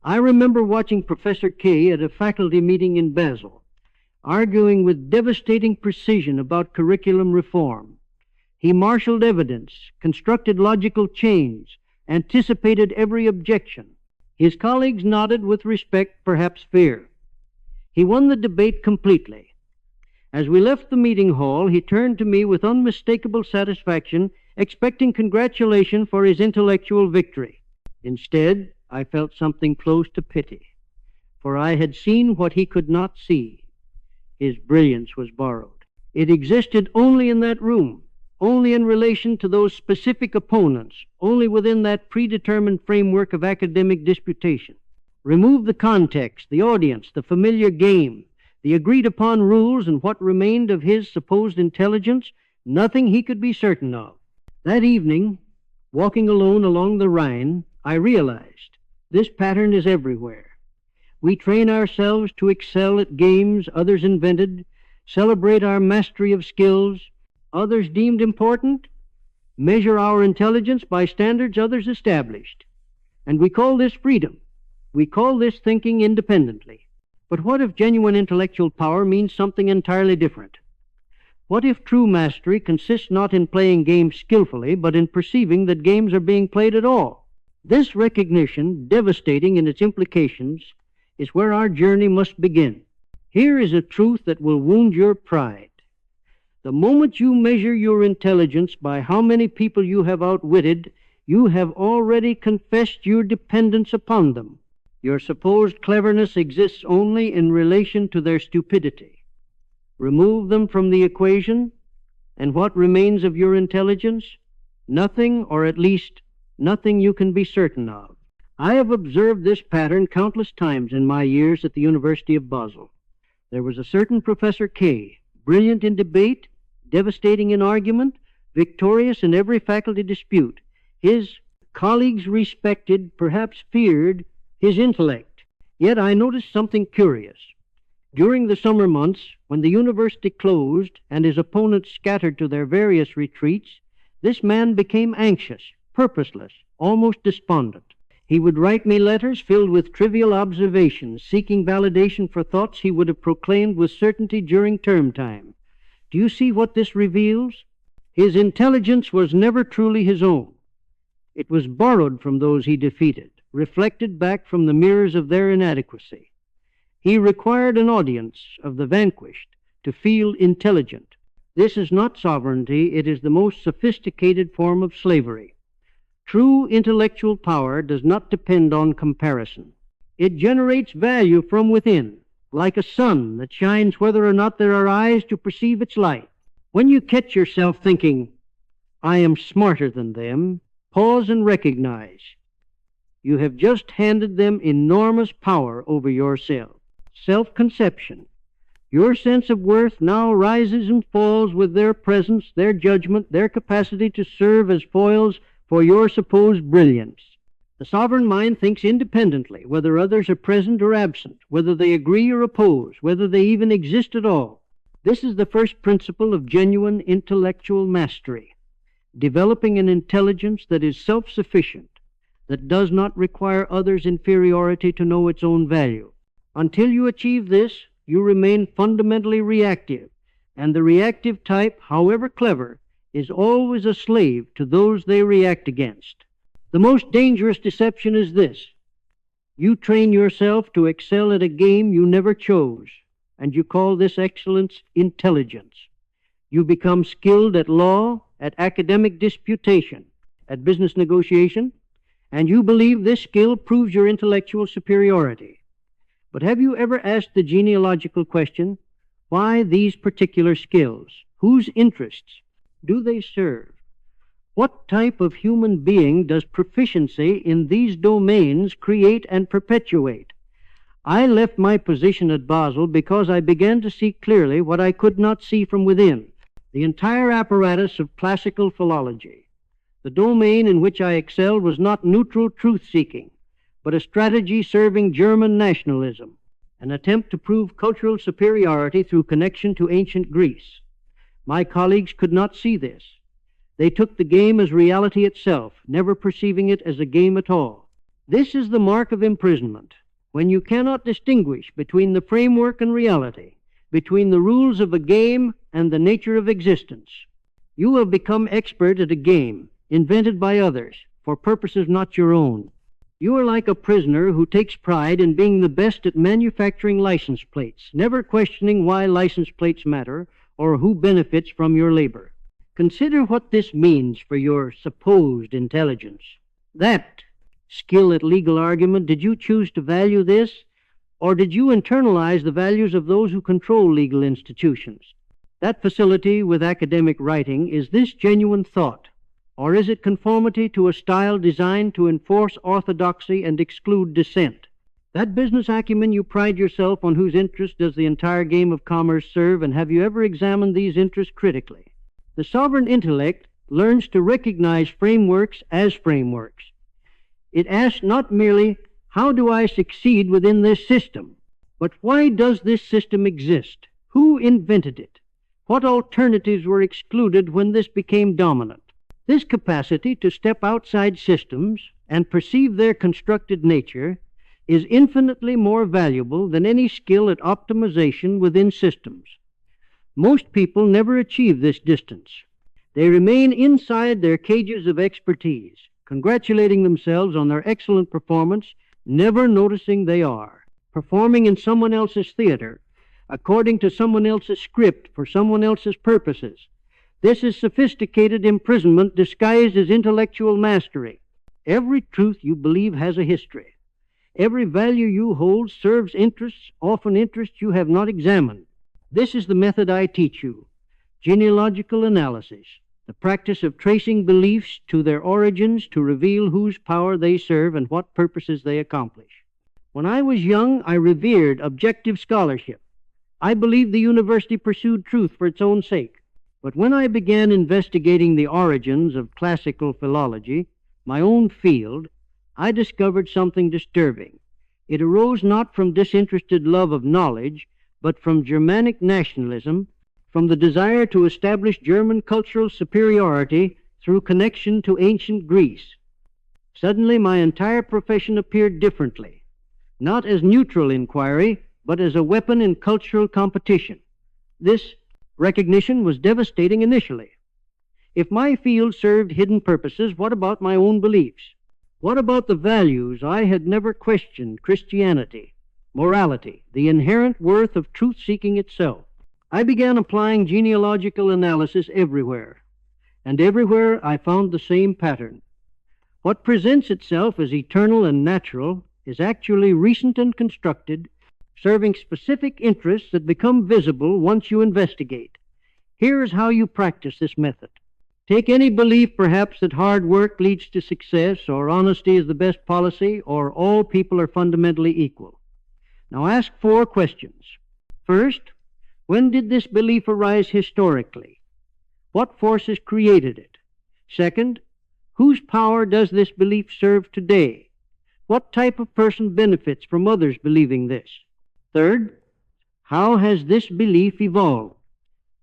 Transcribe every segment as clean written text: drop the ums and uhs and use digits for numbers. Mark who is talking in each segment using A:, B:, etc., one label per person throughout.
A: I remember watching Professor K at a faculty meeting in Basel, arguing with devastating precision about curriculum reform. He marshaled evidence, constructed logical chains, anticipated every objection. His colleagues nodded with respect, perhaps fear. He won the debate completely. As we left the meeting hall, he turned to me with unmistakable satisfaction, expecting congratulation for his intellectual victory. Instead, I felt something close to pity, for I had seen what he could not see. His brilliance was borrowed. It existed only in that room, only in relation to those specific opponents, only within that predetermined framework of academic disputation. Remove the context, the audience, the familiar game, the agreed-upon rules, and what remained of his supposed intelligence, nothing he could be certain of. That evening, walking alone along the Rhine, I realized this pattern is everywhere. We train ourselves to excel at games others invented, celebrate our mastery of skills others deemed important, measure our intelligence by standards others established. And we call this freedom. We call this thinking independently. But what if genuine intellectual power means something entirely different? What if true mastery consists not in playing games skillfully, but in perceiving that games are being played at all? This recognition, devastating in its implications, is where our journey must begin. Here is a truth that will wound your pride. The moment you measure your intelligence by how many people you have outwitted, you have already confessed your dependence upon them. Your supposed cleverness exists only in relation to their stupidity. Remove them from the equation, and what remains of your intelligence? Nothing, or at least nothing you can be certain of. I have observed this pattern countless times in my years at the University of Basel. There was a certain Professor K, brilliant in debate, devastating in argument, victorious in every faculty dispute. His colleagues respected, perhaps feared, his intellect. Yet I noticed something curious. During the summer months, when the university closed and his opponents scattered to their various retreats, this man became anxious, purposeless, almost despondent. He would write me letters filled with trivial observations, seeking validation for thoughts he would have proclaimed with certainty during term time. Do you see what this reveals? His intelligence was never truly his own. It was borrowed from those he defeated, reflected back from the mirrors of their inadequacy. He required an audience of the vanquished to feel intelligent. This is not sovereignty, it is the most sophisticated form of slavery. True intellectual power does not depend on comparison. It generates value from within, like a sun that shines whether or not there are eyes to perceive its light. When you catch yourself thinking, I am smarter than them, pause and recognize you have just handed them enormous power over yourself. Self-conception. Your sense of worth now rises and falls with their presence, their judgment, their capacity to serve as foils for your supposed brilliance. The sovereign mind thinks independently, whether others are present or absent, whether they agree or oppose, whether they even exist at all. This is the first principle of genuine intellectual mastery, developing an intelligence that is self-sufficient, that does not require others' inferiority to know its own value. Until you achieve this, you remain fundamentally reactive, and the reactive type, however clever, is always a slave to those they react against. The most dangerous deception is this. You train yourself to excel at a game you never chose, and you call this excellence intelligence. You become skilled at law, at academic disputation, at business negotiation, and you believe this skill proves your intellectual superiority. But have you ever asked the genealogical question, why these particular skills? Whose interests do they serve? What type of human being does proficiency in these domains create and perpetuate? I left my position at Basel because I began to see clearly what I could not see from within, the entire apparatus of classical philology. The domain in which I excelled was not neutral truth-seeking, but a strategy serving German nationalism, an attempt to prove cultural superiority through connection to ancient Greece. My colleagues could not see this. They took the game as reality itself, never perceiving it as a game at all. This is the mark of imprisonment, when you cannot distinguish between the framework and reality, between the rules of a game and the nature of existence. You have become expert at a game invented by others for purposes not your own. You are like a prisoner who takes pride in being the best at manufacturing license plates, never questioning why license plates matter or who benefits from your labor. Consider what this means for your supposed intelligence. That skill at legal argument, did you choose to value this, or did you internalize the values of those who control legal institutions? That facility with academic writing, is this genuine thought, or is it conformity to a style designed to enforce orthodoxy and exclude dissent? That business acumen you pride yourself on, whose interest does the entire game of commerce serve, and have you ever examined these interests critically? The sovereign intellect learns to recognize frameworks as frameworks. It asks not merely, how do I succeed within this system, but why does this system exist? Who invented it? What alternatives were excluded when this became dominant? This capacity to step outside systems and perceive their constructed nature is infinitely more valuable than any skill at optimization within systems. Most people never achieve this distance. They remain inside their cages of expertise, congratulating themselves on their excellent performance, never noticing they are performing in someone else's theater, according to someone else's script for someone else's purposes. This is sophisticated imprisonment disguised as intellectual mastery. Every truth you believe has a history. Every value you hold serves interests, often interests you have not examined. This is the method I teach you: genealogical analysis, the practice of tracing beliefs to their origins to reveal whose power they serve and what purposes they accomplish. When I was young, I revered objective scholarship. I believed the university pursued truth for its own sake. But when I began investigating the origins of classical philology, my own field, I discovered something disturbing. It arose not from disinterested love of knowledge, but from Germanic nationalism, from the desire to establish German cultural superiority through connection to ancient Greece. Suddenly, my entire profession appeared differently, not as neutral inquiry, but as a weapon in cultural competition. This recognition was devastating initially. If my field served hidden purposes, what about my own beliefs? What about the values I had never questioned: Christianity, morality, the inherent worth of truth-seeking itself? I began applying genealogical analysis everywhere, and everywhere I found the same pattern. What presents itself as eternal and natural is actually recent and constructed, serving specific interests that become visible once you investigate. Here is how you practice this method. Take any belief, perhaps, that hard work leads to success, or honesty is the best policy, or all people are fundamentally equal. Now ask 4 questions. First, when did this belief arise historically? What forces created it? Second, whose power does this belief serve today? What type of person benefits from others believing this? Third, how has this belief evolved?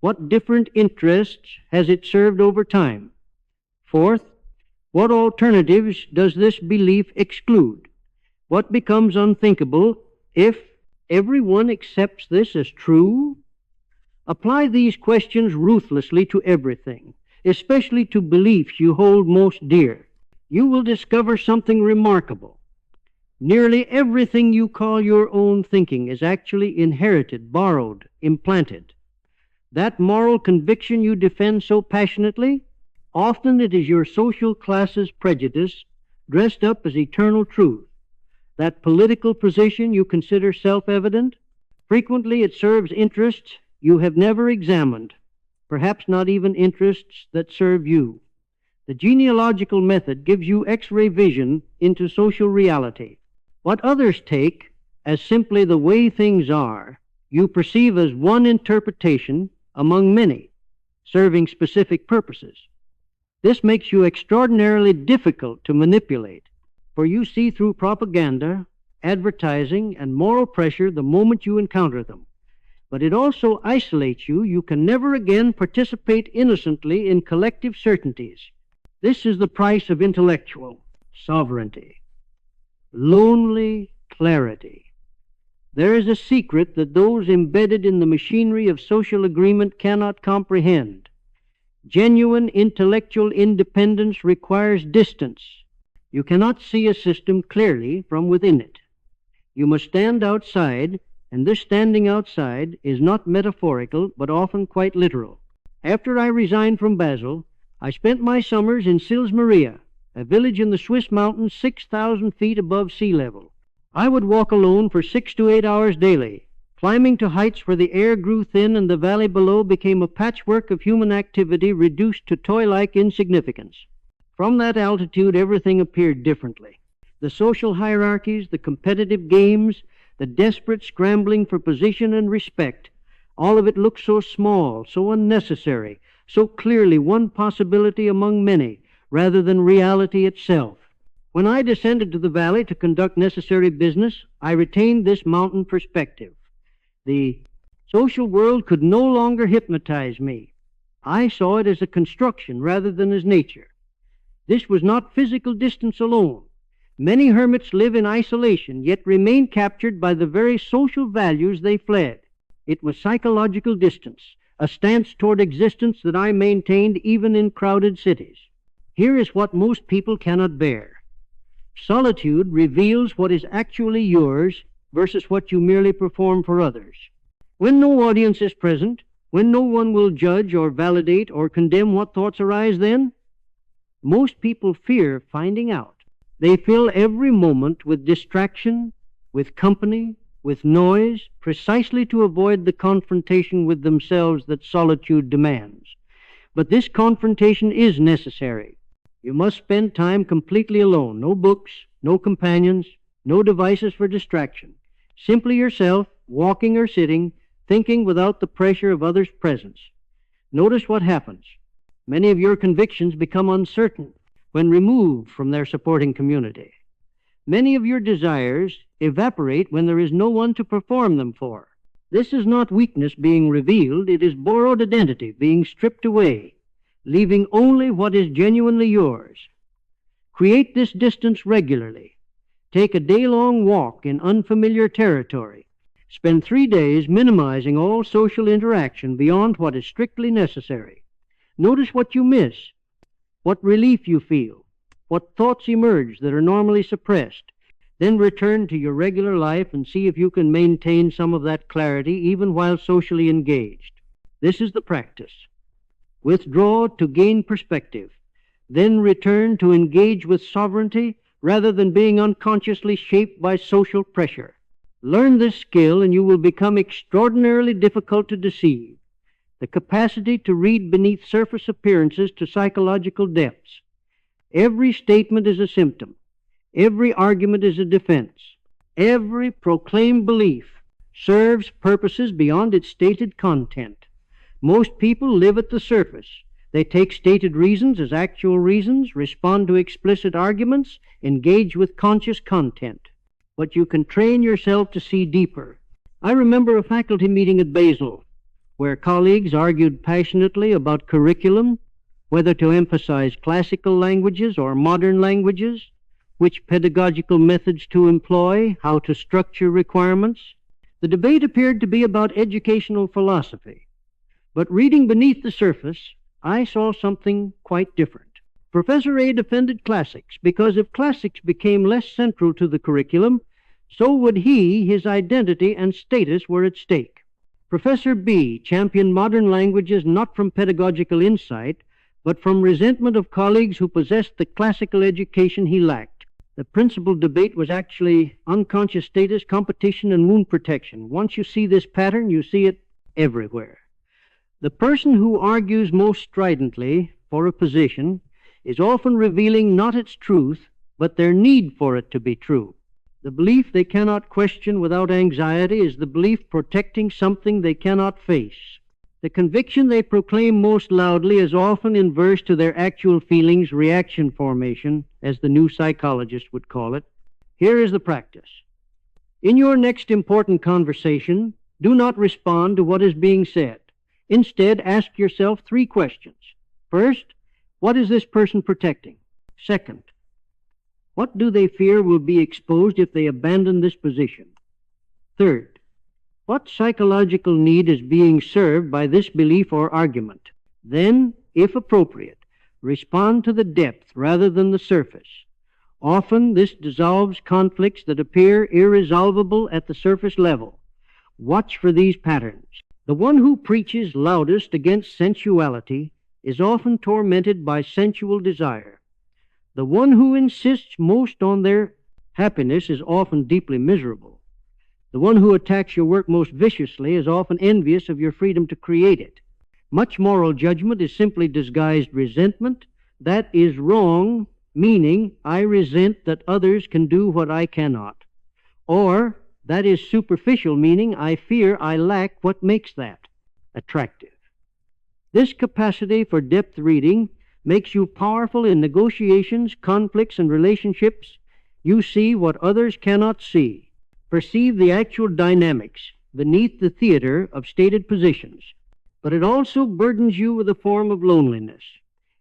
A: What different interests has it served over time? Fourth, what alternatives does this belief exclude? What becomes unthinkable if everyone accepts this as true? Apply these questions ruthlessly to everything, especially to beliefs you hold most dear. You will discover something remarkable. Nearly everything you call your own thinking is actually inherited, borrowed, implanted. That moral conviction you defend so passionately, often it is your social class's prejudice dressed up as eternal truth. That political position you consider self-evident, frequently it serves interests you have never examined, perhaps not even interests that serve you. The genealogical method gives you X-ray vision into social reality. What others take as simply the way things are, you perceive as one interpretation among many, serving specific purposes. This makes you extraordinarily difficult to manipulate, for you see through propaganda, advertising, and moral pressure the moment you encounter them. But it also isolates you. You can never again participate innocently in collective certainties. This is the price of intellectual sovereignty. lonely clarity. There is a secret that those embedded in the machinery of social agreement cannot comprehend. Genuine intellectual independence requires distance. You cannot see a system clearly from within it. You must stand outside, and this standing outside is not metaphorical, but often quite literal. After I resigned from Basel, I spent my summers in Sils Maria, a village in the Swiss mountains 6,000 feet above sea level. I would walk alone for 6 to 8 hours daily, climbing to heights where the air grew thin and the valley below became a patchwork of human activity reduced to toy-like insignificance. From that altitude, everything appeared differently. The social hierarchies, the competitive games, the desperate scrambling for position and respect, all of it looked so small, so unnecessary, so clearly one possibility among many, rather than reality itself. When I descended to the valley to conduct necessary business, I retained this mountain perspective. The social world could no longer hypnotize me. I saw it as a construction rather than as nature. This was not physical distance alone. Many hermits live in isolation, yet remain captured by the very social values they fled. It was psychological distance, a stance toward existence that I maintained even in crowded cities. Here is what most people cannot bear. Solitude reveals what is actually yours versus what you merely perform for others. When no audience is present, when no one will judge or validate or condemn what thoughts arise then, most people fear finding out. They fill every moment with distraction, with company, with noise, precisely to avoid the confrontation with themselves that solitude demands. But this confrontation is necessary. You must spend time completely alone. No books, no companions, no devices for distraction. Simply yourself, walking or sitting, thinking without the pressure of others' presence. Notice what happens. Many of your convictions become uncertain when removed from their supporting community. Many of your desires evaporate when there is no one to perform them for. This is not weakness being revealed, it is borrowed identity being stripped away, leaving only what is genuinely yours. Create this distance regularly. Take a day-long walk in unfamiliar territory. Spend 3 days minimizing all social interaction beyond what is strictly necessary. Notice what you miss, what relief you feel, what thoughts emerge that are normally suppressed. Then return to your regular life and see if you can maintain some of that clarity even while socially engaged. This is the practice. Withdraw to gain perspective, then return to engage with sovereignty rather than being unconsciously shaped by social pressure. Learn this skill and you will become extraordinarily difficult to deceive. The capacity to read beneath surface appearances to psychological depths. Every statement is a symptom. Every argument is a defense. Every proclaimed belief serves purposes beyond its stated content. Most people live at the surface. They take stated reasons as actual reasons, respond to explicit arguments, engage with conscious content. But you can train yourself to see deeper. I remember a faculty meeting at Basel, where colleagues argued passionately about curriculum, whether to emphasize classical languages or modern languages, which pedagogical methods to employ, how to structure requirements. The debate appeared to be about educational philosophy. But reading beneath the surface, I saw something quite different. Professor A defended classics because if classics became less central to the curriculum, so would his identity and status were at stake. Professor B championed modern languages not from pedagogical insight, but from resentment of colleagues who possessed the classical education he lacked. The principal debate was actually unconscious status, competition, and wound protection. Once you see this pattern, you see it everywhere. The person who argues most stridently for a position is often revealing not its truth, but their need for it to be true. The belief they cannot question without anxiety is the belief protecting something they cannot face. The conviction they proclaim most loudly is often inverse to their actual feelings, reaction formation, as the new psychologist would call it. Here is the practice. In your next important conversation, do not respond to what is being said. Instead, ask yourself 3 questions. First, what is this person protecting? Second, What do they fear will be exposed if they abandon this position? Third, what psychological need is being served by this belief or argument? Then, if appropriate, respond to the depth rather than the surface. Often this dissolves conflicts that appear irresolvable at the surface level. Watch for these patterns. The one who preaches loudest against sensuality is often tormented by sensual desire. The one who insists most on their happiness is often deeply miserable. The one who attacks your work most viciously is often envious of your freedom to create it. Much moral judgment is simply disguised resentment. That is wrong, meaning I resent that others can do what I cannot. Or that is superficial, meaning I fear I lack what makes that attractive. This capacity for depth reading makes you powerful in negotiations, conflicts, and relationships. You see what others cannot see. Perceive the actual dynamics beneath the theater of stated positions. But it also burdens you with a form of loneliness.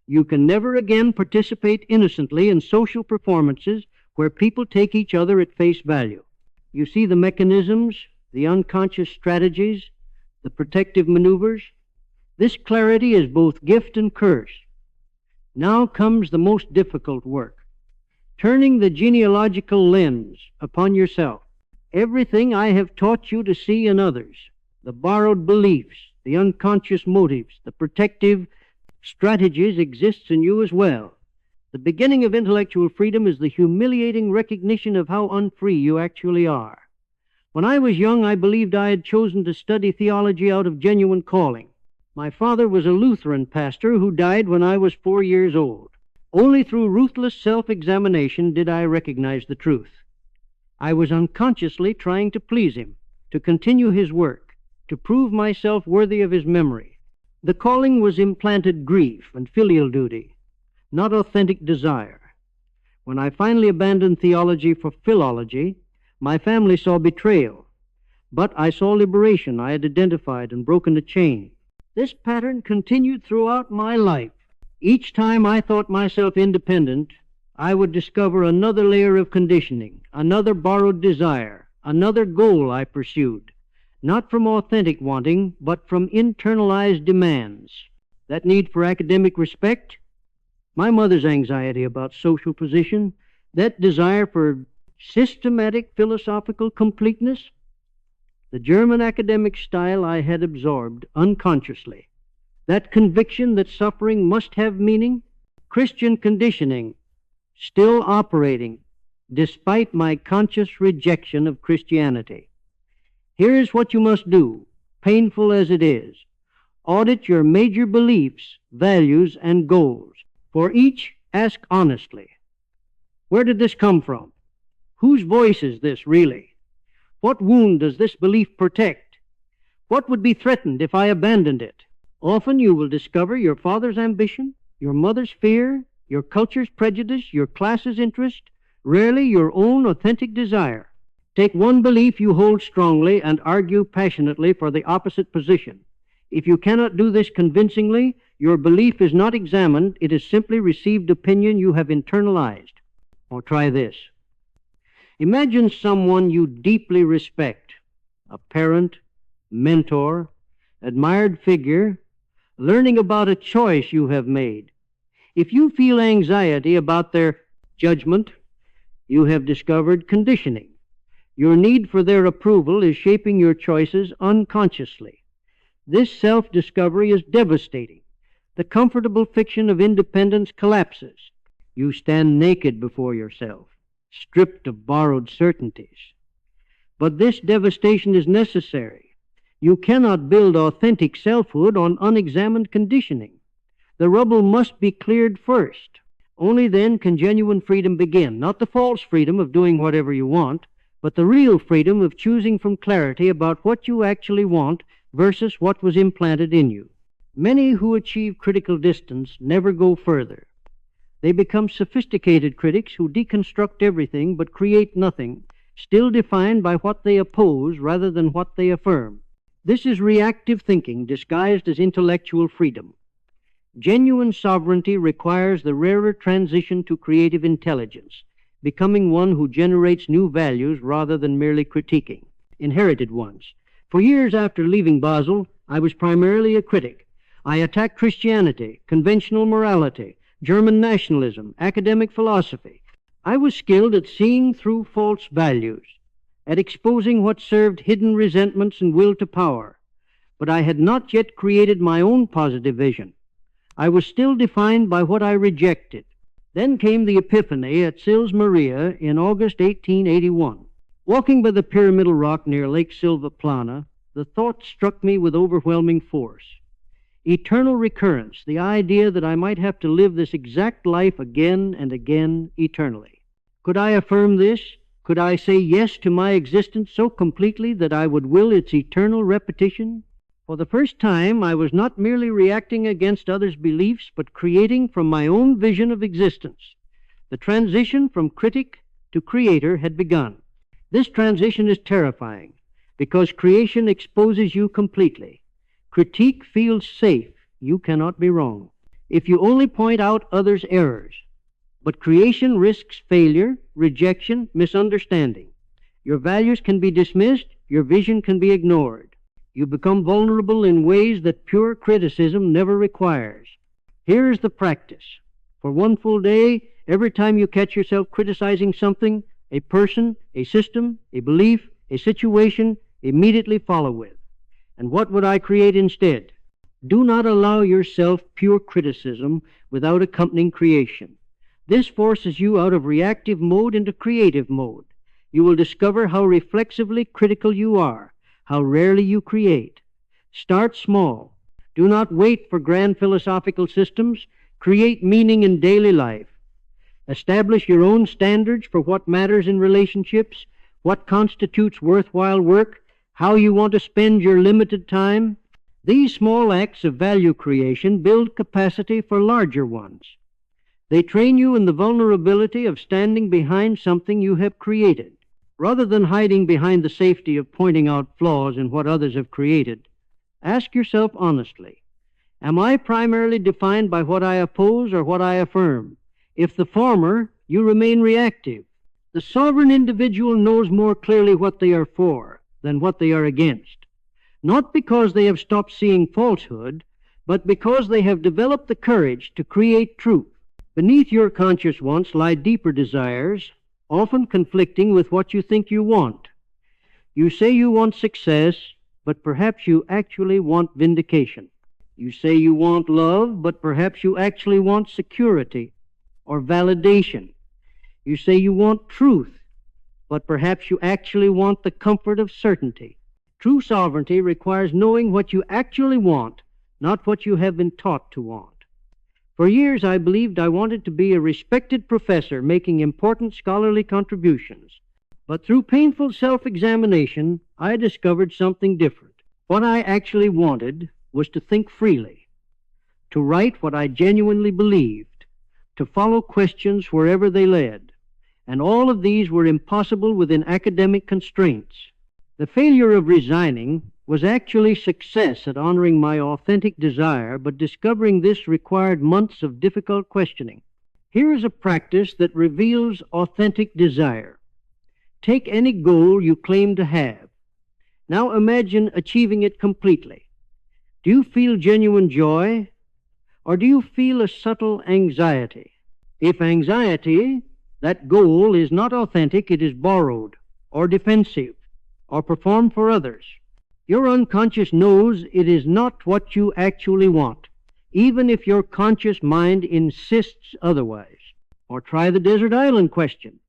A: You can never again participate innocently in social performances where people take each other at face value. You see the mechanisms, the unconscious strategies, the protective maneuvers. This clarity is both gift and curse. Now comes the most difficult work, turning the genealogical lens upon yourself. Everything I have taught you to see in others, the borrowed beliefs, the unconscious motives, the protective strategies exists in you as well. The beginning of intellectual freedom is the humiliating recognition of how unfree you actually are. When I was young, I believed I had chosen to study theology out of genuine calling. My father was a Lutheran pastor who died when I was 4 years old. Only through ruthless self-examination did I recognize the truth. I was unconsciously trying to please him, to continue his work, to prove myself worthy of his memory. The calling was implanted grief and filial duty, not authentic desire. When I finally abandoned theology for philology, my family saw betrayal, but I saw liberation. I had identified and broken the chain. This pattern continued throughout my life. Each time I thought myself independent, I would discover another layer of conditioning, another borrowed desire, another goal I pursued, not from authentic wanting, but from internalized demands. That need for academic respect, my mother's anxiety about social position, that desire for systematic philosophical completeness, the German academic style I had absorbed unconsciously, that conviction that suffering must have meaning, Christian conditioning still operating despite my conscious rejection of Christianity. Here is what you must do, painful as it is. Audit your major beliefs, values, and goals. For each, ask honestly, where did this come from? Whose voice is this really? What wound does this belief protect? What would be threatened if I abandoned it? Often you will discover your father's ambition, your mother's fear, your culture's prejudice, your class's interest, rarely your own authentic desire. Take one belief you hold strongly and argue passionately for the opposite position. If you cannot do this convincingly, your belief is not examined, it is simply received opinion you have internalized. Or try this. Imagine someone you deeply respect, a parent, mentor, admired figure, learning about a choice you have made. If you feel anxiety about their judgment, you have discovered conditioning. Your need for their approval is shaping your choices unconsciously. This self-discovery is devastating. The comfortable fiction of independence collapses. You stand naked before yourself, stripped of borrowed certainties. But this devastation is necessary. You cannot build authentic selfhood on unexamined conditioning. The rubble must be cleared first. Only then can genuine freedom begin, not the false freedom of doing whatever you want, but the real freedom of choosing from clarity about what you actually want versus what was implanted in you. Many who achieve critical distance never go further. They become sophisticated critics who deconstruct everything but create nothing, still defined by what they oppose rather than what they affirm. This is reactive thinking disguised as intellectual freedom. Genuine sovereignty requires the rarer transition to creative intelligence, becoming one who generates new values rather than merely critiquing inherited ones. For years after leaving Basel, I was primarily a critic. I attacked Christianity, conventional morality, German nationalism, academic philosophy. I was skilled at seeing through false values, at exposing what served hidden resentments and will to power. But I had not yet created my own positive vision. I was still defined by what I rejected. Then came the Epiphany at Sils Maria in August 1881. Walking by the pyramidal rock near Lake Silvaplana, the thought struck me with overwhelming force. Eternal recurrence, the idea that I might have to live this exact life again and again eternally. Could I affirm this? Could I say yes to my existence so completely that I would will its eternal repetition? For the first time, I was not merely reacting against others' beliefs, but creating from my own vision of existence. The transition from critic to creator had begun. This transition is terrifying because creation exposes you completely. Critique feels safe. You cannot be wrong if you only point out others' errors. But creation risks failure, rejection, misunderstanding. Your values can be dismissed. Your vision can be ignored. You become vulnerable in ways that pure criticism never requires. Here is the practice. For one full day, every time you catch yourself criticizing something, a person, a system, a belief, a situation, immediately follow with. And what would I create instead? Do not allow yourself pure criticism without accompanying creation. This forces you out of reactive mode into creative mode. You will discover how reflexively critical you are, how rarely you create. Start small. Do not wait for grand philosophical systems. Create meaning in daily life. Establish your own standards for what matters in relationships, what constitutes worthwhile work, how you want to spend your limited time. These small acts of value creation build capacity for larger ones. They train you in the vulnerability of standing behind something you have created. Rather than hiding behind the safety of pointing out flaws in what others have created, ask yourself honestly, am I primarily defined by what I oppose or what I affirm? If the former, you remain reactive. The sovereign individual knows more clearly what they are for than what they are against, not because they have stopped seeing falsehood, but because they have developed the courage to create truth. Beneath your conscious wants lie deeper desires, often conflicting with what you think you want. You say you want success, but perhaps you actually want vindication. You say you want love, but perhaps you actually want security or validation. You say you want truth, but perhaps you actually want the comfort of certainty. True sovereignty requires knowing what you actually want, not what you have been taught to want. For years, I believed I wanted to be a respected professor making important scholarly contributions. But through painful self-examination, I discovered something different. What I actually wanted was to think freely, to write what I genuinely believed, to follow questions wherever they led. And all of these were impossible within academic constraints. The failure of resigning was actually success at honoring my authentic desire, but discovering this required months of difficult questioning. Here is a practice that reveals authentic desire. Take any goal you claim to have. Now imagine achieving it completely. Do you feel genuine joy, or do you feel a subtle anxiety? If anxiety, that goal is not authentic, it is borrowed, or defensive, or performed for others. Your unconscious knows it is not what you actually want, even if your conscious mind insists otherwise. Or try the desert island question.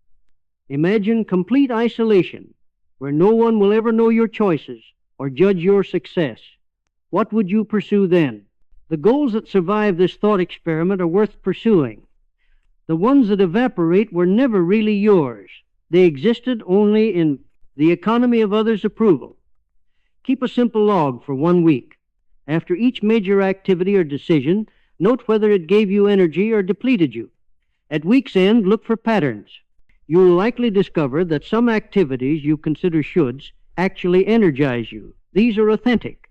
A: Imagine complete isolation, where no one will ever know your choices or judge your success. What would you pursue then? The goals that survive this thought experiment are worth pursuing. The ones that evaporate were never really yours. They existed only in the economy of others' approval. Keep a simple log for 1 week. After each major activity or decision, note whether it gave you energy or depleted you. At week's end, look for patterns. You will likely discover that some activities you consider shoulds actually energize you. These are authentic.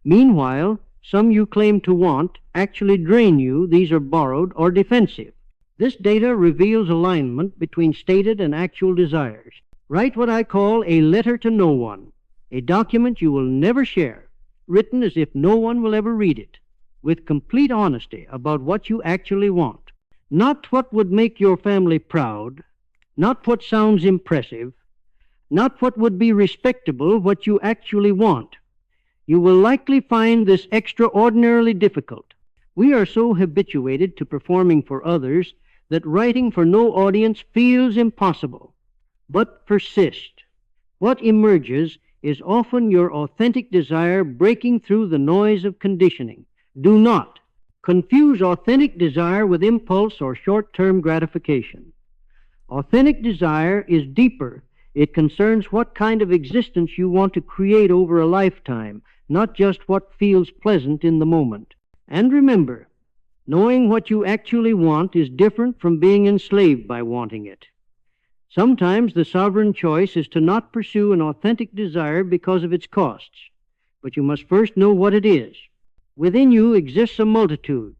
A: Meanwhile, some you claim to want actually drain you. These are borrowed or defensive. This data reveals alignment between stated and actual desires. Write what I call a letter to no one, a document you will never share, written as if no one will ever read it, with complete honesty about what you actually want. Not what would make your family proud, not what sounds impressive, not what would be respectable, what you actually want. You will likely find this extraordinarily difficult. We are so habituated to performing for others that writing for no audience feels impossible. But persist. What emerges is often your authentic desire breaking through the noise of conditioning. Do not confuse authentic desire with impulse or short-term gratification. Authentic desire is deeper. It concerns what kind of existence you want to create over a lifetime, not just what feels pleasant in the moment. And remember, knowing what you actually want is different from being enslaved by wanting it. Sometimes the sovereign choice is to not pursue an authentic desire because of its costs, but you must first know what it is. Within you exists a multitude,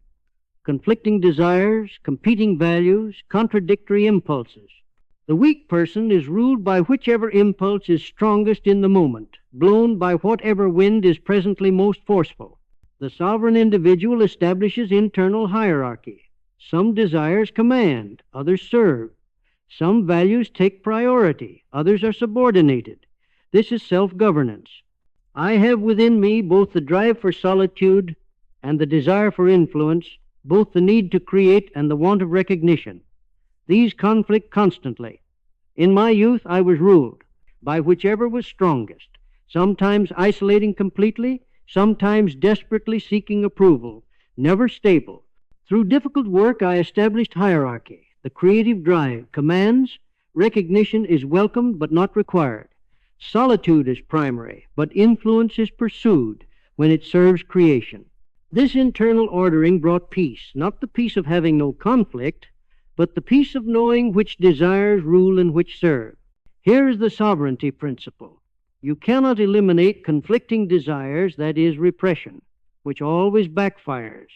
A: conflicting desires, competing values, contradictory impulses. The weak person is ruled by whichever impulse is strongest in the moment, blown by whatever wind is presently most forceful. The sovereign individual establishes internal hierarchy. Some desires command, others serve. Some values take priority, others are subordinated. This is self-governance. I have within me both the drive for solitude and the desire for influence, both the need to create and the want of recognition. These conflict constantly. In my youth, I was ruled by whichever was strongest, sometimes isolating completely, sometimes desperately seeking approval, never stable. Through difficult work, I established hierarchy. The creative drive commands, recognition is welcomed but not required. Solitude is primary, but influence is pursued when it serves creation. This internal ordering brought peace, not the peace of having no conflict, but the peace of knowing which desires rule and which serve. Here is the sovereignty principle. You cannot eliminate conflicting desires, that is, repression, which always backfires.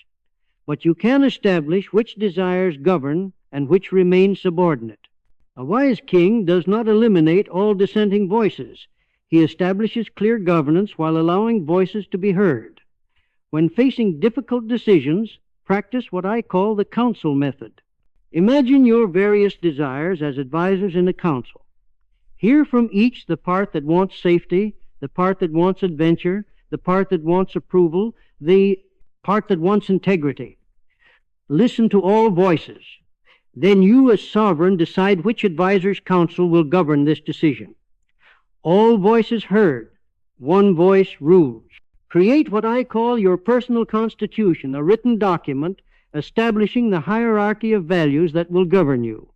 A: But you can establish which desires govern and which remain subordinate. A wise king does not eliminate all dissenting voices. He establishes clear governance while allowing voices to be heard. When facing difficult decisions, practice what I call the council method. Imagine your various desires as advisors in a council. Hear from each the part that wants safety, the part that wants adventure, the part that wants approval, the part that wants integrity. Listen to all voices. Then you, as sovereign, decide which advisor's council will govern this decision. All voices heard. One voice rules. Create what I call your personal constitution, a written document establishing the hierarchy of values that will govern you.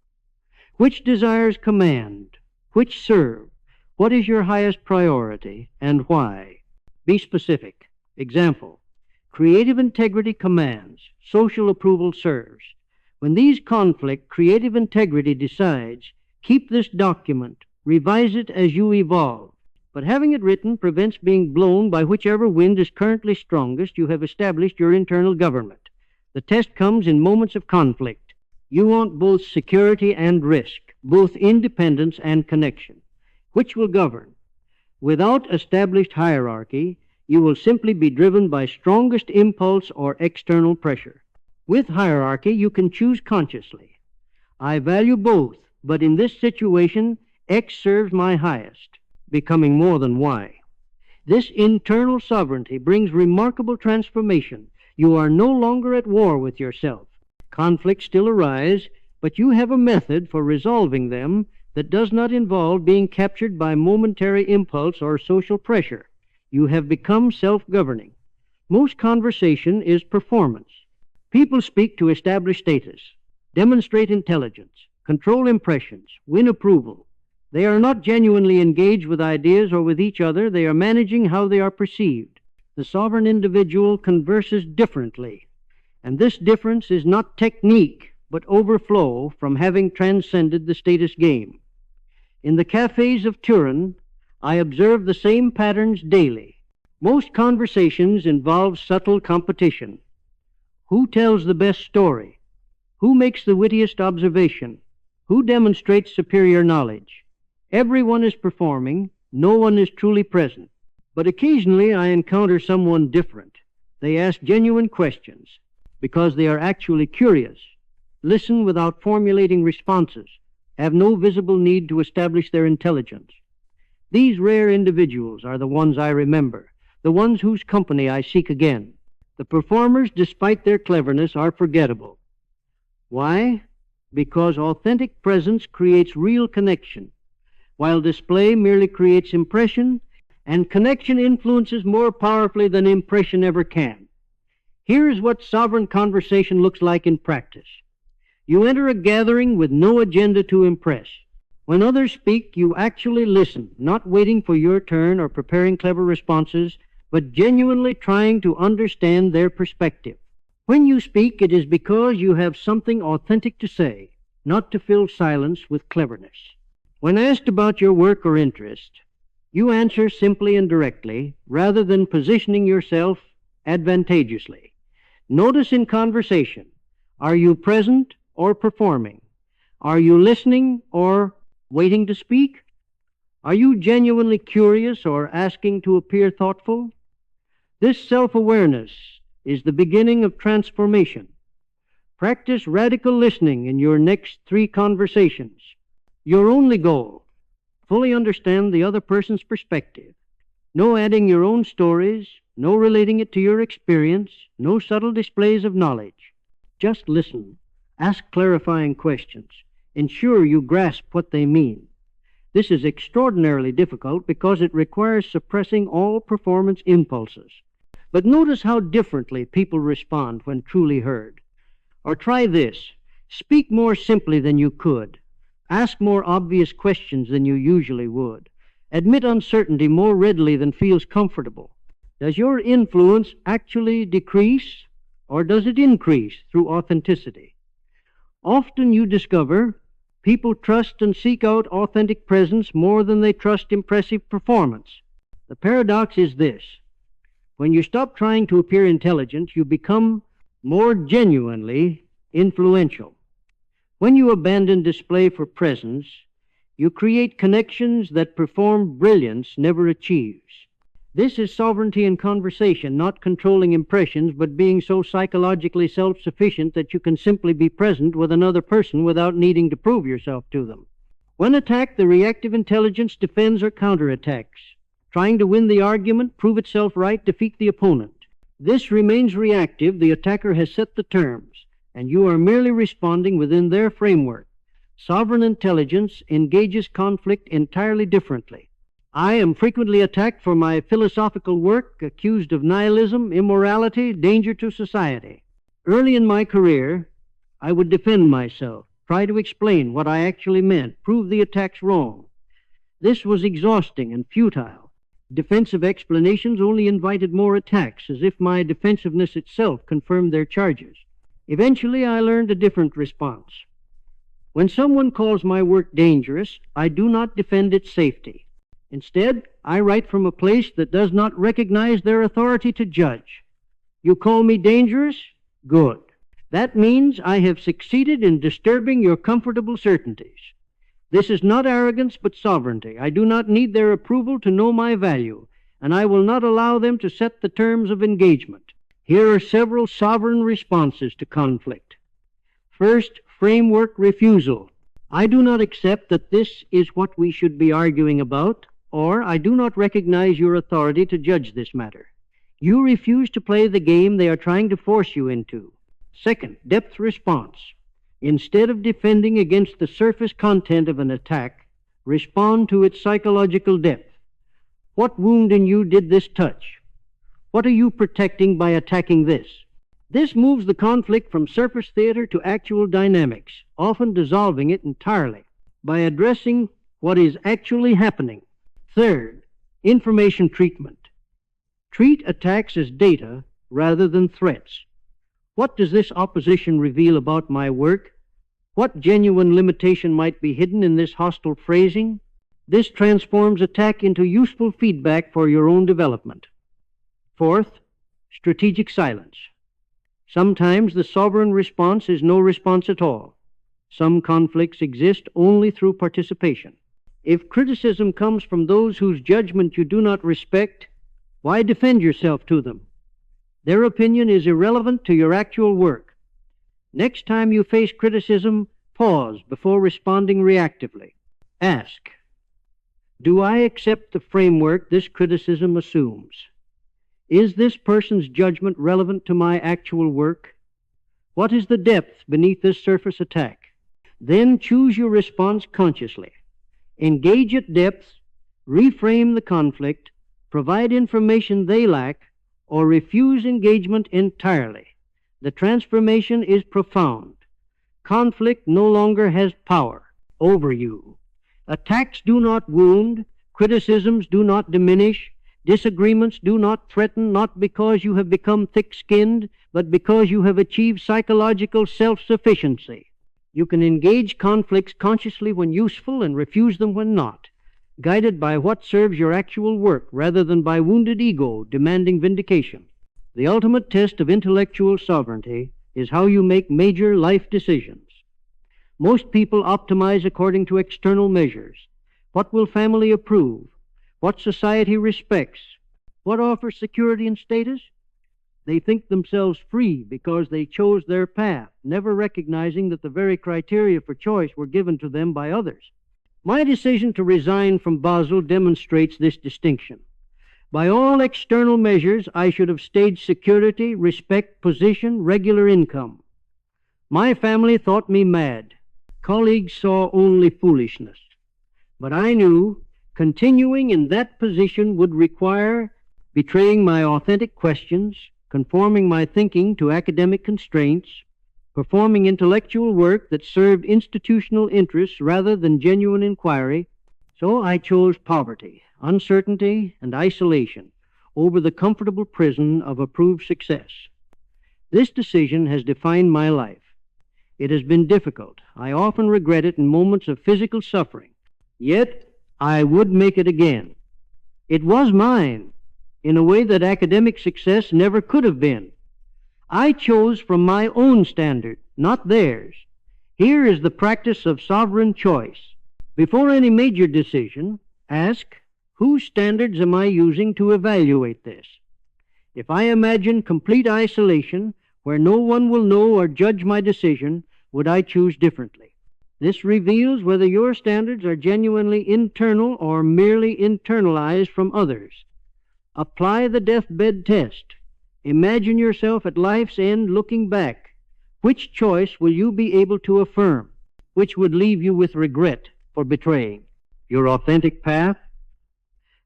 A: Which desires command? Which serve? What is your highest priority and why? Be specific. Example, creative integrity commands, social approval serves. When these conflict, creative integrity decides, keep this document, revise it as you evolve. But having it written prevents being blown by whichever wind is currently strongest. You have established your internal government. The test comes in moments of conflict. You want both security and risk, both independence and connection. Which will govern? Without established hierarchy, you will simply be driven by strongest impulse or external pressure. With hierarchy, you can choose consciously. I value both, but in this situation, X serves my highest, becoming more than Y. This internal sovereignty brings remarkable transformation. You are no longer at war with yourself. Conflicts still arise, but you have a method for resolving them that does not involve being captured by momentary impulse or social pressure. You have become self-governing. Most conversation is performance. People speak to establish status, demonstrate intelligence, control impressions, win approval. They are not genuinely engaged with ideas or with each other. They are managing how they are perceived. The sovereign individual converses differently, and this difference is not technique, but overflow from having transcended the status game. In the cafes of Turin, I observe the same patterns daily. Most conversations involve subtle competition. Who tells the best story? Who makes the wittiest observation? Who demonstrates superior knowledge? Everyone is performing, no one is truly present. But occasionally I encounter someone different. They ask genuine questions because they are actually curious, listen without formulating responses, have no visible need to establish their intelligence. These rare individuals are the ones I remember, the ones whose company I seek again. The performers, despite their cleverness, are forgettable. Why? Because authentic presence creates real connection, while display merely creates impression, and connection influences more powerfully than impression ever can. Here is what sovereign conversation looks like in practice. You enter a gathering with no agenda to impress. When others speak, you actually listen, not waiting for your turn or preparing clever responses, but genuinely trying to understand their perspective. When you speak, it is because you have something authentic to say, not to fill silence with cleverness. When asked about your work or interest, you answer simply and directly, rather than positioning yourself advantageously. Notice in conversation, are you present or performing? Are you listening or waiting to speak? Are you genuinely curious or asking to appear thoughtful? This self-awareness is the beginning of transformation. Practice radical listening in your next 3 conversations. Your only goal, fully understand the other person's perspective. No adding your own stories, no relating it to your experience, no subtle displays of knowledge. Just listen. Ask clarifying questions. Ensure you grasp what they mean. This is extraordinarily difficult because it requires suppressing all performance impulses. But notice how differently people respond when truly heard. Or try this. Speak more simply than you could. Ask more obvious questions than you usually would. Admit uncertainty more readily than feels comfortable. Does your influence actually decrease, or does it increase through authenticity? Often you discover people trust and seek out authentic presence more than they trust impressive performance. The paradox is this. When you stop trying to appear intelligent, you become more genuinely influential. When you abandon display for presence, you create connections that perform brilliance never achieves. This is sovereignty in conversation, not controlling impressions, but being so psychologically self-sufficient that you can simply be present with another person without needing to prove yourself to them. When attacked, the reactive intelligence defends or counterattacks, trying to win the argument, prove itself right, defeat the opponent. This remains reactive. The attacker has set the terms, and you are merely responding within their framework. Sovereign intelligence engages conflict entirely differently. I am frequently attacked for my philosophical work, accused of nihilism, immorality, danger to society. Early in my career, I would defend myself, try to explain what I actually meant, prove the attacks wrong. This was exhausting and futile. Defensive explanations only invited more attacks, as if my defensiveness itself confirmed their charges. Eventually, I learned a different response. When someone calls my work dangerous, I do not defend its safety. Instead, I write from a place that does not recognize their authority to judge. You call me dangerous? Good. That means I have succeeded in disturbing your comfortable certainties. This is not arrogance, but sovereignty. I do not need their approval to know my value, and I will not allow them to set the terms of engagement. Here are several sovereign responses to conflict. First, framework refusal. I do not accept that this is what we should be arguing about, or I do not recognize your authority to judge this matter. You refuse to play the game they are trying to force you into. Second, depth response. Instead of defending against the surface content of an attack, respond to its psychological depth. What wound in you did this touch? What are you protecting by attacking this? This moves the conflict from surface theater to actual dynamics, often dissolving it entirely by addressing what is actually happening. Third, information treatment. Treat attacks as data rather than threats. What does this opposition reveal about my work? What genuine limitation might be hidden in this hostile phrasing? This transforms attack into useful feedback for your own development. Fourth, strategic silence. Sometimes the sovereign response is no response at all. Some conflicts exist only through participation. If criticism comes from those whose judgment you do not respect, why defend yourself to them? Their opinion is irrelevant to your actual work. Next time you face criticism, pause before responding reactively. Ask, do I accept the framework this criticism assumes? Is this person's judgment relevant to my actual work? What is the depth beneath this surface attack? Then choose your response consciously. Engage at depth, reframe the conflict, provide information they lack, or refuse engagement entirely. The transformation is profound. Conflict no longer has power over you. Attacks do not wound, criticisms do not diminish, disagreements do not threaten, not because you have become thick-skinned, but because you have achieved psychological self-sufficiency. You can engage conflicts consciously when useful and refuse them when not, guided by what serves your actual work rather than by wounded ego demanding vindication. The ultimate test of intellectual sovereignty is how you make major life decisions. Most people optimize according to external measures. What will family approve? What society respects? What offers security and status? They think themselves free because they chose their path, never recognizing that the very criteria for choice were given to them by others. My decision to resign from Basel demonstrates this distinction. By all external measures, I should have staged security, respect, position, regular income. My family thought me mad. Colleagues saw only foolishness. But I knew continuing in that position would require betraying my authentic questions, conforming my thinking to academic constraints, performing intellectual work that served institutional interests rather than genuine inquiry. So I chose poverty, uncertainty, and isolation over the comfortable prison of approved success. This decision has defined my life. It has been difficult. I often regret it in moments of physical suffering. Yet I would make it again. It was mine in a way that academic success never could have been. I chose from my own standard, not theirs. Here is the practice of sovereign choice. Before any major decision, ask, whose standards am I using to evaluate this? If I imagine complete isolation, where no one will know or judge my decision, would I choose differently? This reveals whether your standards are genuinely internal or merely internalized from others. Apply the deathbed test. Imagine yourself at life's end looking back. Which choice will you be able to affirm? Which would leave you with regret for betraying? Your authentic path?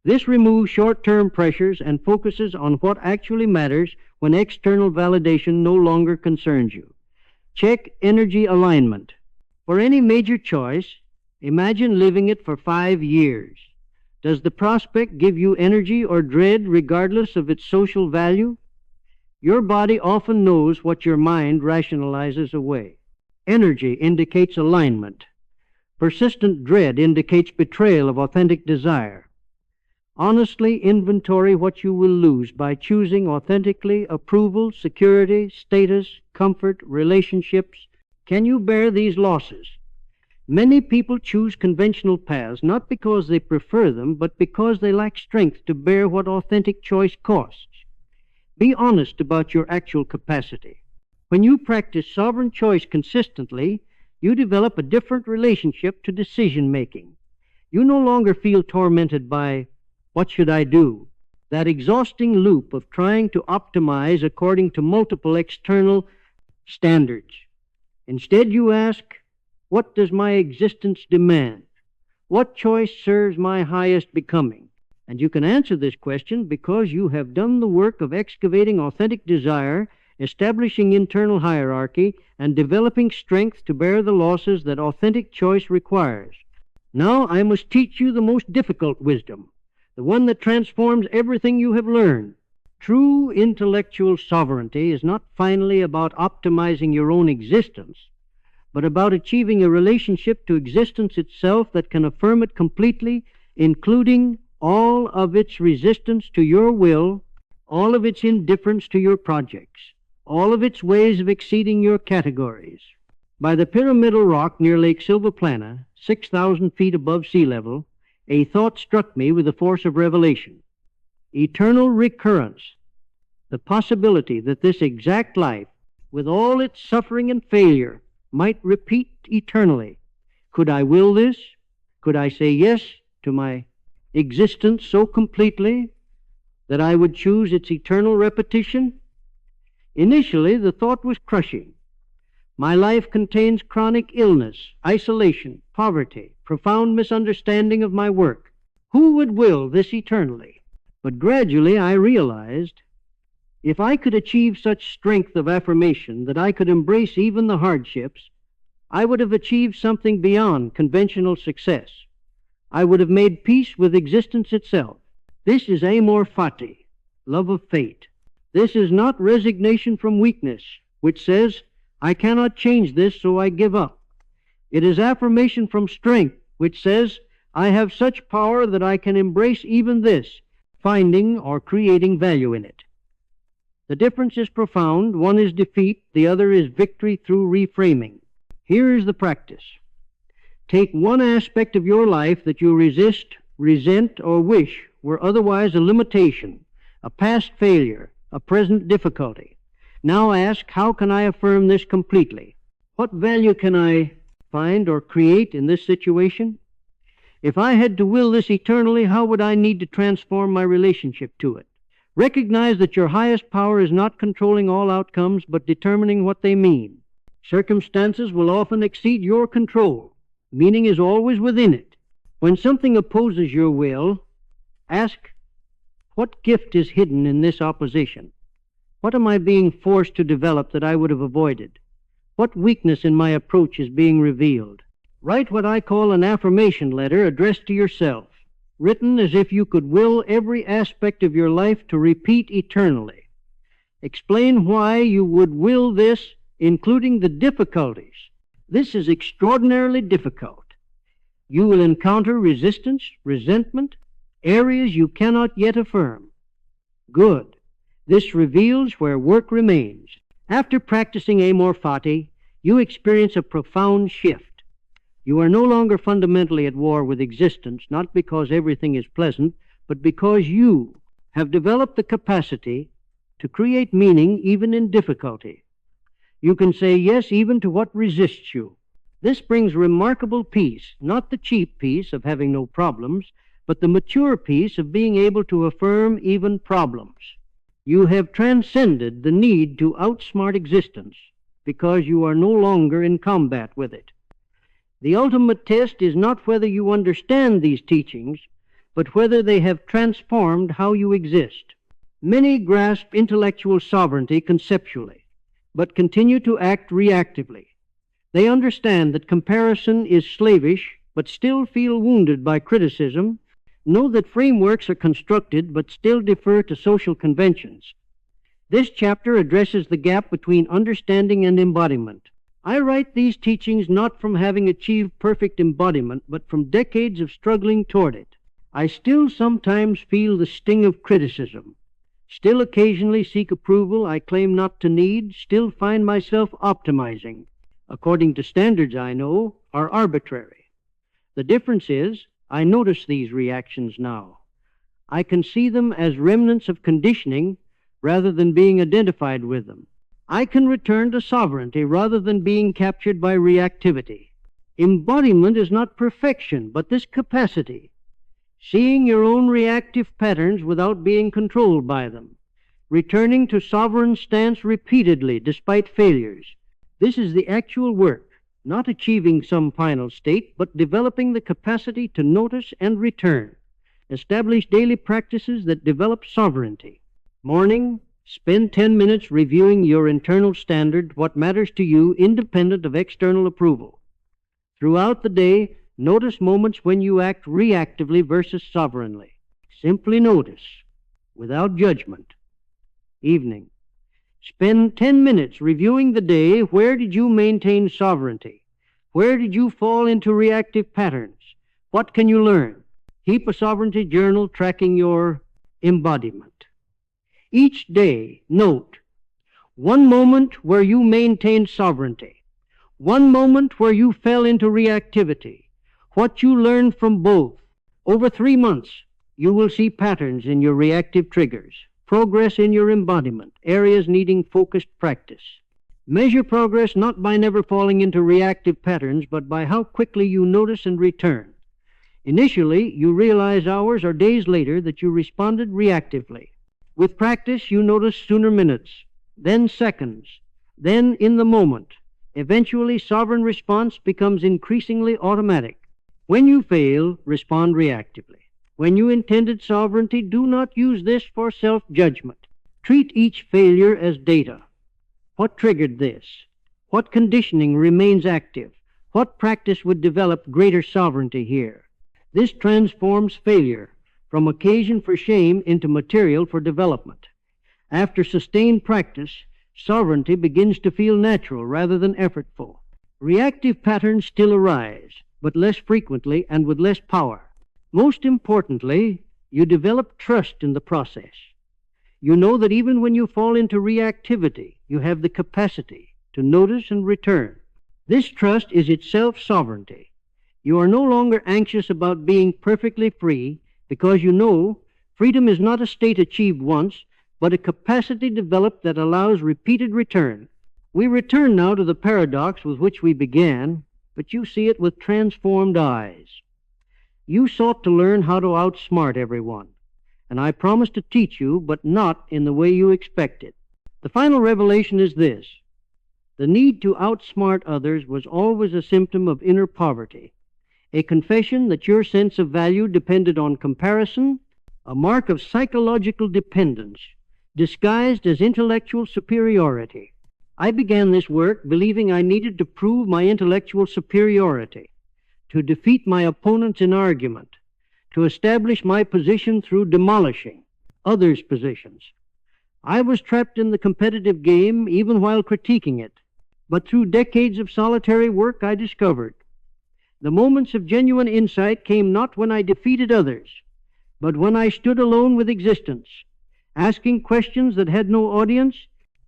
A: This removes short-term pressures and focuses on what actually matters when external validation no longer concerns you. Check energy alignment. For any major choice, imagine living it for 5 years. Does the prospect give you energy or dread regardless of its social value? Your body often knows what your mind rationalizes away. Energy indicates alignment. Persistent dread indicates betrayal of authentic desire. Honestly inventory what you will lose by choosing authentically approval, security, status, comfort, relationships. Can you bear these losses? Many people choose conventional paths not because they prefer them, but because they lack strength to bear what authentic choice costs. Be honest about your actual capacity. When you practice sovereign choice consistently, you develop a different relationship to decision-making. You no longer feel tormented by, what should I do? That exhausting loop of trying to optimize according to multiple external standards. Instead, you ask, what does my existence demand? What choice serves my highest becoming? And you can answer this question because you have done the work of excavating authentic desire, establishing internal hierarchy, and developing strength to bear the losses that authentic choice requires. Now I must teach you the most difficult wisdom, the one that transforms everything you have learned. True intellectual sovereignty is not finally about optimizing your own existence, but about achieving a relationship to existence itself that can affirm it completely, including all of its resistance to your will, all of its indifference to your projects. all of its ways of exceeding your categories. By the pyramidal rock near Lake Silvaplana, 6,000 feet above sea level, a thought struck me with the force of revelation. Eternal recurrence, the possibility that this exact life, with all its suffering and failure, might repeat eternally. Could I will this? Could I say yes to my existence so completely that I would choose its eternal repetition? Initially, the thought was crushing. My life contains chronic illness, isolation, poverty, profound misunderstanding of my work. Who would will this eternally? But gradually I realized if I could achieve such strength of affirmation that I could embrace even the hardships, I would have achieved something beyond conventional success. I would have made peace with existence itself. This is amor fati, love of fate. This is not resignation from weakness, which says, I cannot change this, so I give up. It is affirmation from strength, which says, I have such power that I can embrace even this, finding or creating value in it. The difference is profound. One is defeat, the other is victory through reframing. Here is the practice. Take one aspect of your life that you resist, resent, or wish were otherwise a limitation, a past failure, a present difficulty. Now ask, how can I affirm this completely? What value can I find or create in this situation? If I had to will this eternally, how would I need to transform my relationship to it? Recognize that your highest power is not controlling all outcomes, but determining what they mean. Circumstances will often exceed your control. Meaning is always within it. When something opposes your will, ask, what gift is hidden in this opposition? What am I being forced to develop that I would have avoided? What weakness in my approach is being revealed? Write what I call an affirmation letter addressed to yourself, written as if you could will every aspect of your life to repeat eternally. Explain why you would will this, including the difficulties. This is extraordinarily difficult. You will encounter resistance, resentment, areas you cannot yet affirm. Good. This reveals where work remains. After practicing amor fati, you experience a profound shift. You are no longer fundamentally at war with existence, not because everything is pleasant, but because you have developed the capacity to create meaning even in difficulty. You can say yes even to what resists you. This brings remarkable peace, not the cheap peace of having no problems, but the mature peace of being able to affirm even problems. You have transcended the need to outsmart existence because you are no longer in combat with it. The ultimate test is not whether you understand these teachings, but whether they have transformed how you exist. Many grasp intellectual sovereignty conceptually, but continue to act reactively. They understand that comparison is slavish, but still feel wounded by criticism, know that frameworks are constructed, but still defer to social conventions. This chapter addresses the gap between understanding and embodiment. I write these teachings not from having achieved perfect embodiment, but from decades of struggling toward it. I still sometimes feel the sting of criticism, still occasionally seek approval I claim not to need, still find myself optimizing, according to standards I know are arbitrary. The difference is, I notice these reactions now. I can see them as remnants of conditioning rather than being identified with them. I can return to sovereignty rather than being captured by reactivity. Embodiment is not perfection, but this capacity, seeing your own reactive patterns without being controlled by them, returning to sovereign stance repeatedly despite failures. This is the actual work, not achieving some final state, but developing the capacity to notice and return. Establish daily practices that develop sovereignty. Morning, spend 10 minutes reviewing your internal standard, what matters to you, independent of external approval. Throughout the day, notice moments when you act reactively versus sovereignly. Simply notice, without judgment. Evening, spend 10 minutes reviewing the day. Where did you maintain sovereignty? Where did you fall into reactive patterns? What can you learn? Keep a sovereignty journal tracking your embodiment. Each day, note, One moment where you maintained sovereignty. One moment where you fell into reactivity. What you learned from both. Over 3 months, you will see patterns in your reactive triggers, progress in your embodiment, areas needing focused practice. Measure progress not by never falling into reactive patterns, but by how quickly you notice and return. Initially, you realize hours or days later that you responded reactively. With practice, you notice sooner minutes, then seconds, then in the moment. Eventually, sovereign response becomes increasingly automatic. When you fail, respond reactively. When you intended sovereignty, do not use this for self-judgment. Treat each failure as data. What triggered this? What conditioning remains active? What practice would develop greater sovereignty here? This transforms failure from occasion for shame into material for development. After sustained practice, sovereignty begins to feel natural rather than effortful. Reactive patterns still arise, but less frequently and with less power. Most importantly, you develop trust in the process. You know that even when you fall into reactivity, you have the capacity to notice and return. This trust is itself sovereignty. You are no longer anxious about being perfectly free because you know freedom is not a state achieved once, but a capacity developed that allows repeated return. We return now to the paradox with which we began, but you see it with transformed eyes. You sought to learn how to outsmart everyone, and I promised to teach you, but not in the way you expected. The final revelation is this. The need to outsmart others was always a symptom of inner poverty, a confession that your sense of value depended on comparison, a mark of psychological dependence, disguised as intellectual superiority. I began this work believing I needed to prove my intellectual superiority, to defeat my opponents in argument, to establish my position through demolishing others' positions. I was trapped in the competitive game even while critiquing it, but through decades of solitary work I discovered the moments of genuine insight came not when I defeated others, but when I stood alone with existence, asking questions that had no audience,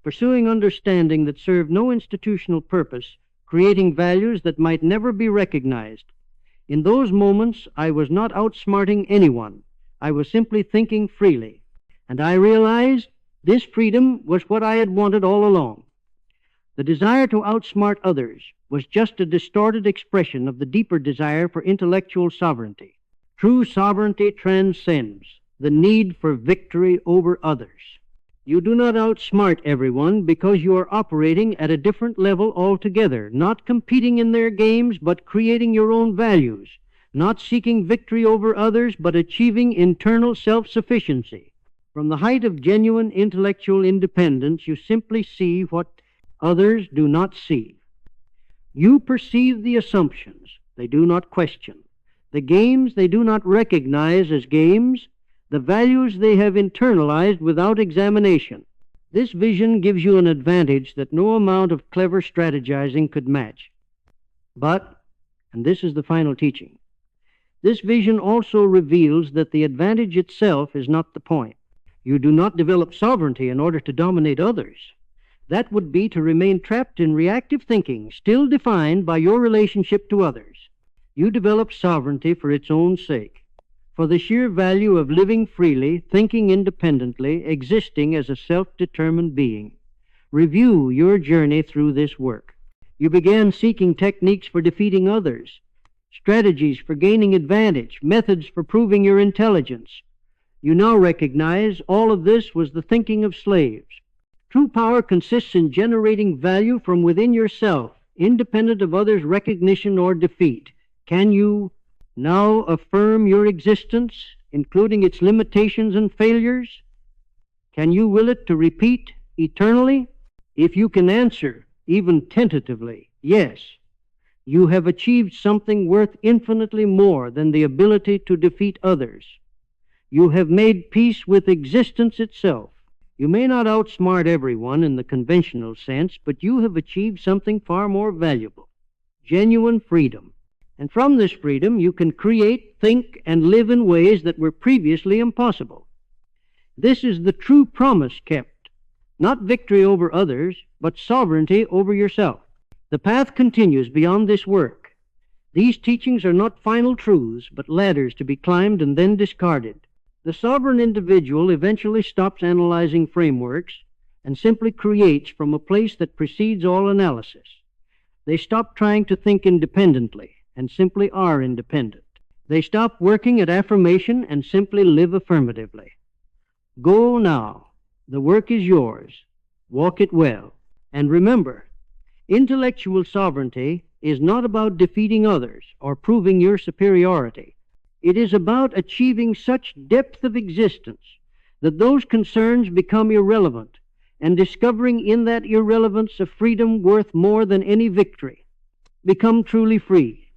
A: pursuing understanding that served no institutional purpose, creating values that might never be recognized. In those moments, I was not outsmarting anyone. I was simply thinking freely. And I realized this freedom was what I had wanted all along. The desire to outsmart others was just a distorted expression of the deeper desire for intellectual sovereignty. True sovereignty transcends the need for victory over others. You do not outsmart everyone because you are operating at a different level altogether, not competing in their games, but creating your own values, not seeking victory over others, but achieving internal self-sufficiency. From the height of genuine intellectual independence, you simply see what others do not see. You perceive the assumptions they do not question, the games they do not recognize as games, the values they have internalized without examination. This vision gives you an advantage that no amount of clever strategizing could match. But, and this is the final teaching, this vision also reveals that the advantage itself is not the point. You do not develop sovereignty in order to dominate others. That would be to remain trapped in reactive thinking, still defined by your relationship to others. You develop sovereignty for its own sake, for the sheer value of living freely, thinking independently, existing as a self-determined being. Review your journey through this work. You began seeking techniques for defeating others, strategies for gaining advantage, methods for proving your intelligence. You now recognize all of this was the thinking of slaves. True power consists in generating value from within yourself, independent of others' recognition or defeat. Can you now affirm your existence, including its limitations and failures? Can you will it to repeat eternally? If you can answer, even tentatively, yes, you have achieved something worth infinitely more than the ability to defeat others. You have made peace with existence itself. You may not outsmart everyone in the conventional sense, but you have achieved something far more valuable, genuine freedom. And from this freedom, you can create, think, and live in ways that were previously impossible. This is the true promise kept, Not victory over others, but sovereignty over yourself. The path continues beyond this work. These teachings are not final truths, but ladders to be climbed and then discarded. The sovereign individual eventually stops analyzing frameworks and simply creates from a place that precedes all analysis. They stop trying to think independently and simply are independent. They stop working at affirmation and simply live affirmatively. Go now. The work is yours. Walk it well. And remember, intellectual sovereignty is not about defeating others or proving your superiority. It is about achieving such depth of existence that those concerns become irrelevant, and discovering in that irrelevance a freedom worth more than any victory. Become truly free.